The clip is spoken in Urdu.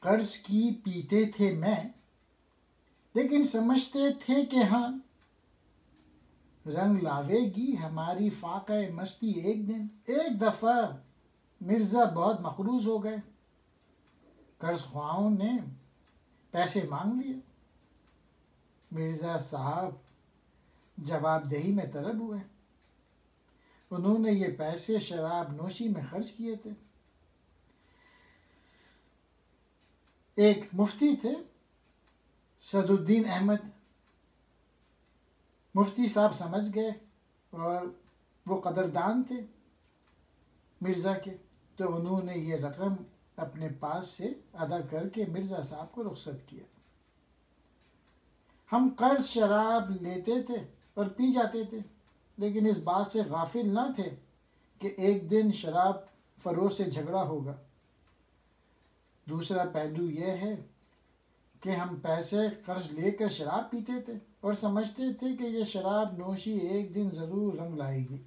قرض کی پیتے تھے میں، لیکن سمجھتے تھے کہ ہاں رنگ لاوے گی ہماری فاقہ مستی ایک دن۔ ایک دفعہ مرزا بہت مقروض ہو گئے، قرض خواہوں نے پیسے مانگ لیے۔ مرزا صاحب جواب دہی میں طلب ہوئے، انہوں نے یہ پیسے شراب نوشی میں خرچ کیے تھے۔ ایک مفتی تھے سعد الدین احمد، مفتی صاحب سمجھ گئے اور وہ قدردان تھے مرزا کے، تو انہوں نے یہ رقم اپنے پاس سے ادا کر کے مرزا صاحب کو رخصت کیا۔ ہم قرض شراب لیتے تھے اور پی جاتے تھے، لیکن اس بات سے غافل نہ تھے کہ ایک دن شراب فروش سے جھگڑا ہوگا۔ دوسرا پہلو یہ ہے کہ ہم پیسے قرض لے کر شراب پیتے تھے اور سمجھتے تھے کہ یہ شراب نوشی ایک دن ضرور رنگ لائے گی۔